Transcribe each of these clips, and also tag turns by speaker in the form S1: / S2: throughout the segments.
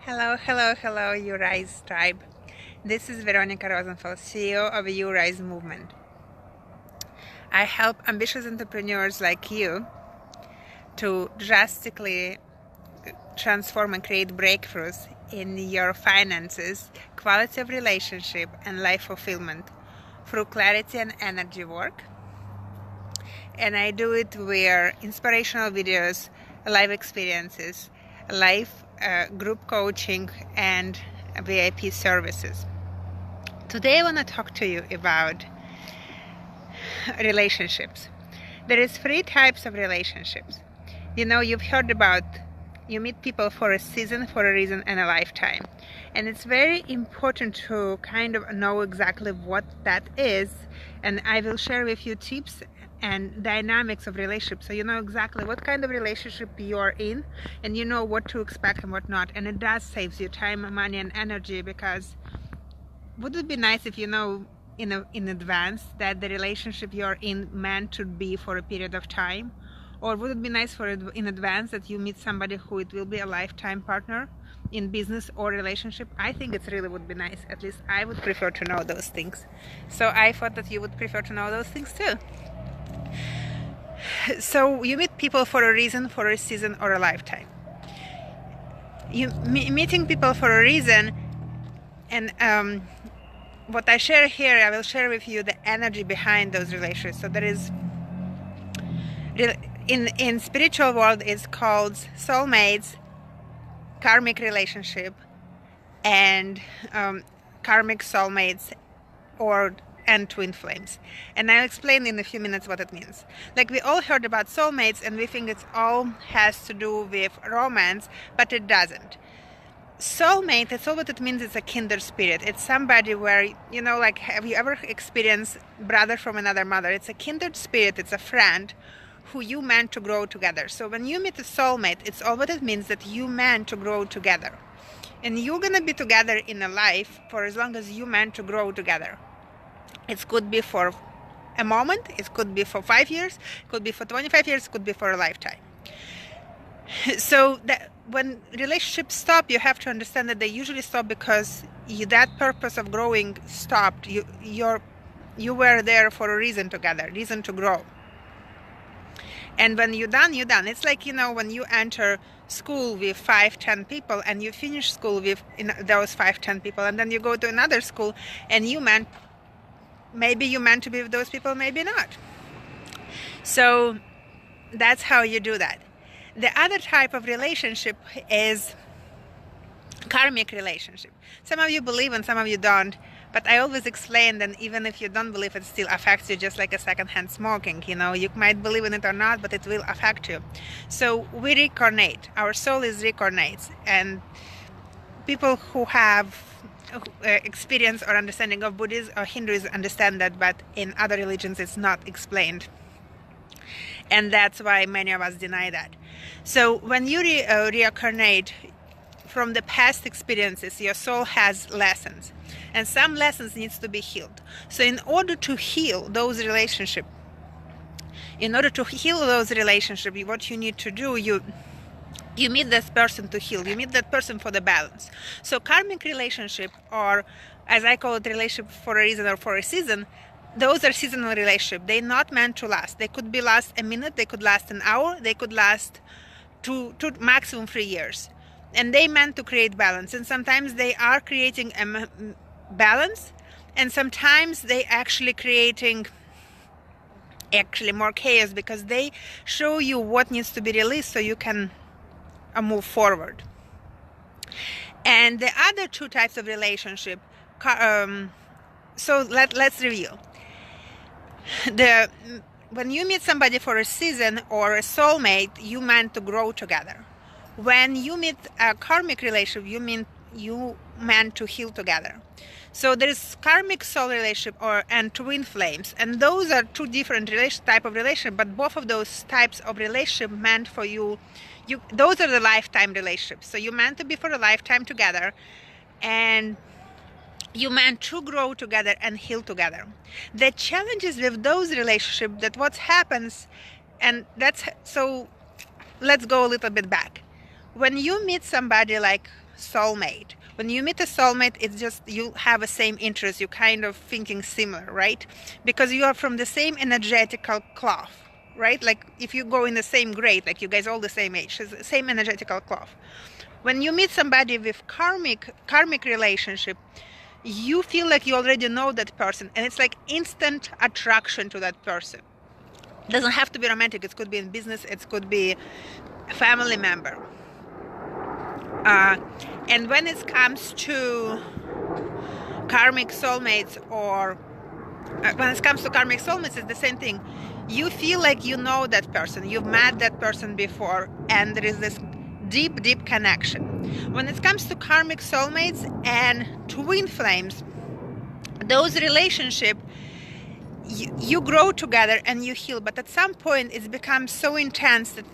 S1: Hello, hello, hello, You Rise tribe. This is Veronica Rosenfeld, CEO of You Rise movement. I help ambitious entrepreneurs like you to drastically transform and create breakthroughs in your finances, quality of relationship, and life fulfillment through clarity and energy work. And I do it with inspirational videos, live experiences, live group coaching, and VIP services. Today I want to talk to you about relationships. There is three types of relationships. You've heard about you meet people for a season, for a reason, and a lifetime. And it's very important to kind of know exactly what that is. And I will share with you tips and dynamics of relationships, so you know exactly what kind of relationship you're in, and you know what to expect and what not. And it does save you time, money, and energy, because would it be nice if you know in advance that the relationship you're in meant to be for a period of time? Or would it be nice in advance that you meet somebody who it will be a lifetime partner in business or relationship? I think it really would be nice. At least I would prefer to know those things. So I thought that you would prefer to know those things too. So you meet people for a reason, for a season, or a lifetime. Meeting people for a reason, and what I share here, I will share with you the energy behind those relationships. So there is, in spiritual world, it's called soulmates, karmic relationship, and karmic soulmates, and twin flames. And I'll explain in a few minutes what it means. Like, we all heard about soulmates and we think it's all has to do with romance, but it doesn't. Soulmate, that's all what it means. It's a kindred spirit. It's somebody where, like, have you ever experienced brother from another mother? It's a kindred spirit. It's a friend who you meant to grow together. So when you meet a soulmate, it's all what it means, that you meant to grow together. And you're going to be together in a life for as long as you meant to grow together. It could be for a moment, it could be for 5 years, it could be for 25 years, it could be for a lifetime. So that when relationships stop, you have to understand that they usually stop because that purpose of growing stopped. You were there for a reason together, reason to grow. And when you're done, you're done. It's like, when you enter school with 5-10 people and you finish school with those 5-10 people, and then you go to another school and maybe you meant to be with those people, maybe not. So that's how you do that. The other type of relationship is karmic relationship. Some of you believe and some of you don't, but I always explain that even if you don't believe, it still affects you, just like a secondhand smoking. You might believe in it or not, but it will affect you. So we reincarnate. Our soul is reincarnates, and people who have experience or understanding of Buddhism or Hinduism understand that, but in other religions it's not explained. And that's why many of us deny that. So when you reincarnate from the past experiences, your soul has lessons, and some lessons needs to be healed. So in order to heal those relationships, what you need to do, you meet this person to heal. You meet that person for the balance. So karmic relationship, or as I call it, relationship for a reason or for a season, those are seasonal relationships. They're not meant to last. They could last a minute, they could last an hour, they could last two maximum 3 years. And they meant to create balance. And sometimes they are creating a balance, and sometimes they actually creating more chaos, because they show you what needs to be released so you can move forward. And the other two types of relationship, so let's review. When you meet somebody for a season or a soulmate, you meant to grow together. When you meet a karmic relationship, you meant to heal together. So there is karmic soul relationship and twin flames, and those are two different type of relationship, but both of those types of relationship meant for you. Those are the lifetime relationships. So you meant to be for a lifetime together, and you meant to grow together and heal together. The challenges with those relationships, that what happens, so let's go a little bit back. When you meet somebody like soulmate. When you meet a soulmate, it's just you have the same interest, you kind of thinking similar, right? Because you are from the same energetical cloth, right? Like if you go in the same grade, like you guys all the same age, it's the same energetical cloth. When you meet somebody with karmic relationship, you feel like you already know that person, and it's like instant attraction to that person. It doesn't have to be romantic. It could be in business. It could be a family member. And when it comes to karmic soulmates, it's the same thing. You feel like you know that person. You've met that person before, and there is this deep connection. When it comes to karmic soulmates and twin flames, those relationships, you grow together and you heal, but at some point it becomes so intense that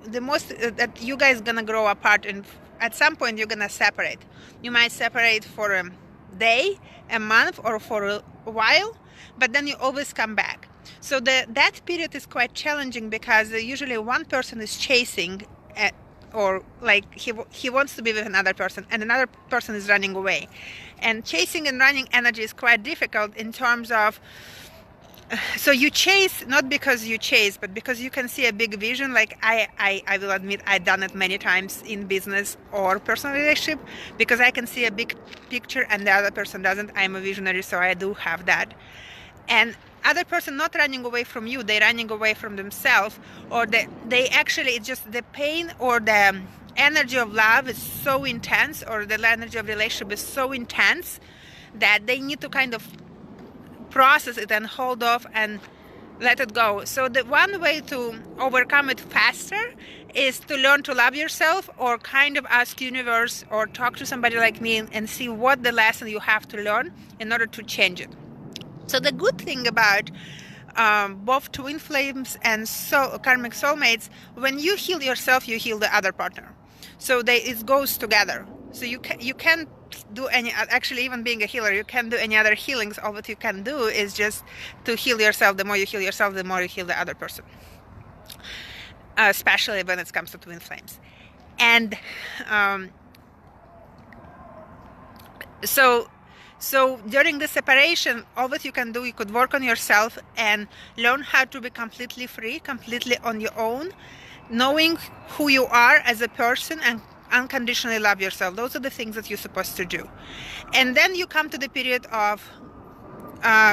S1: that you guys gonna grow apart, and at some point you're gonna separate. You might separate for a day, a month, or for a while, but then you always come back. So that period is quite challenging, because usually one person is chasing or like he wants to be with another person, and another person is running away. And chasing and running energy is quite difficult in terms of, so you chase not because you chase, but because you can see a big vision. Like I will admit I've done it many times in business or personal relationship, because I can see a big picture and the other person doesn't. I'm a visionary, so I do have that. And other person not running away from you, they're running away from themselves, or they actually, it's just the pain or the energy of love is so intense, or the energy of relationship is so intense that they need to kind of process it and hold off and let it go. So the one way to overcome it faster is to learn to love yourself, or kind of ask universe or talk to somebody like me and see what the lesson you have to learn in order to change it. So the good thing about both twin flames and karmic soulmates, when you heal yourself, you heal the other partner. So it goes together. So you can't do any, actually even being a healer, you can't do any other healings. All that you can do is just to heal yourself. The more you heal yourself, the more you heal the other person. Especially when it comes to twin flames. And so during the separation, all that you can do, you could work on yourself and learn how to be completely free, completely on your own, knowing who you are as a person, and unconditionally love yourself. Those are the things that you're supposed to do. And then you come to the period of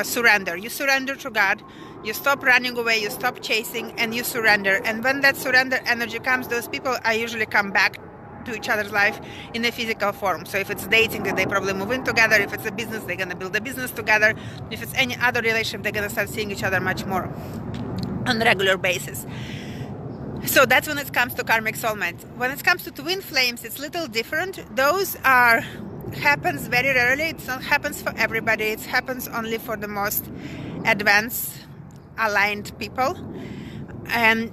S1: surrender. You surrender to God. You stop running away, you stop chasing, and you surrender. And when that surrender energy comes, those people are usually come back to each other's life in a physical form. So if it's dating, then they probably move in together. If it's a business, they're going to build a business together. If it's any other relationship, they're going to start seeing each other much more on a regular basis. So that's when it comes to karmic soulmates. When it comes to twin flames, it's a little different. Those happens very rarely. It not happens for everybody. It happens only for the most advanced, aligned people. And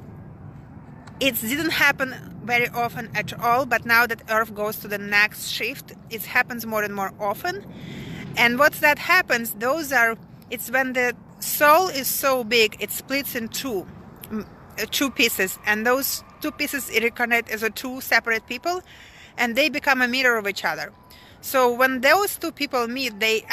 S1: it didn't happen very often at all, but now that Earth goes to the next shift, it happens more and more often. And what that happens, it's when the soul is so big, it splits in two pieces, and those two pieces reconnect as two separate people, and they become a mirror of each other. So when those two people meet, they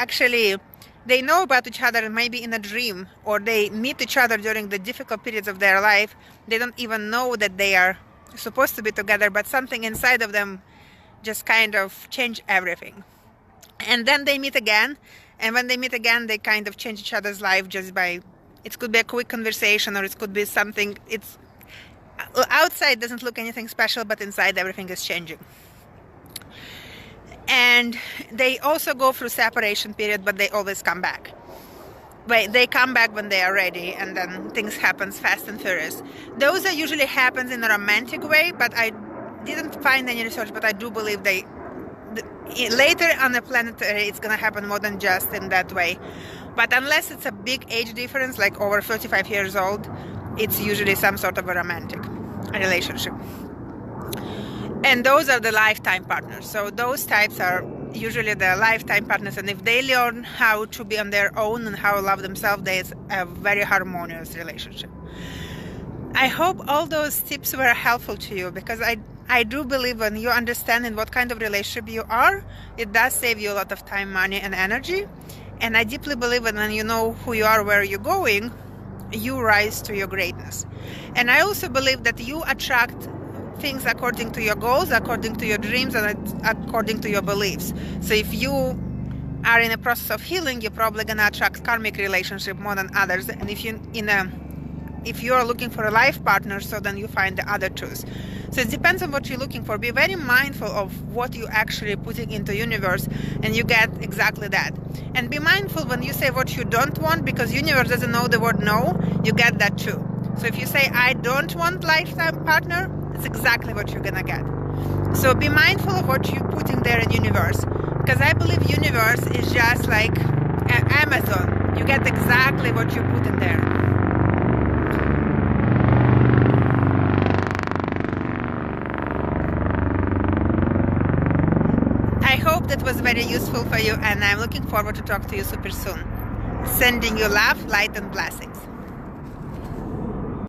S1: know about each other, maybe in a dream, or they meet each other during the difficult periods of their life. They don't even know that they are supposed to be together, but something inside of them just kind of change everything. And then they meet again, and when they meet again, they kind of change each other's life just by, it could be a quick conversation, or it could be something, it's outside doesn't look anything special, but inside everything is changing. And they also go through separation period, but they always come back. They come back when they are ready, and then things happen fast and furious. Those are usually happens in a romantic way, but I didn't find any research, but I do believe later on the planetary, it's going to happen more than just in that way. But unless it's a big age difference, like over 35 years old, it's usually some sort of a romantic relationship. And those are the lifetime partners. So those types are usually the lifetime partners. And if they learn how to be on their own and how to love themselves, there's a very harmonious relationship. I hope all those tips were helpful to you, because I do believe when you understand in what kind of relationship you are, it does save you a lot of time, money, and energy. And I deeply believe that when you know who you are, where you're going, you rise to your greatness. And I also believe that you attract things according to your goals, according to your dreams, and according to your beliefs. So if you are in a process of healing, you're probably gonna attract karmic relationship more than others. And if you are looking for a life partner, so then you find the other truth. So it depends on what you're looking for. Be very mindful of what you actually putting into universe, and you get exactly that. And be mindful when you say what you don't want, because universe doesn't know the word no. You get that too. So if you say I don't want lifetime partner, it's exactly what you're gonna get. So be mindful of what you're putting there in universe, because I believe universe is just like Amazon. You get exactly what you put in there. I hope that was very useful for you, and I'm looking forward to talk to you super soon. Sending you love, light, and blessings.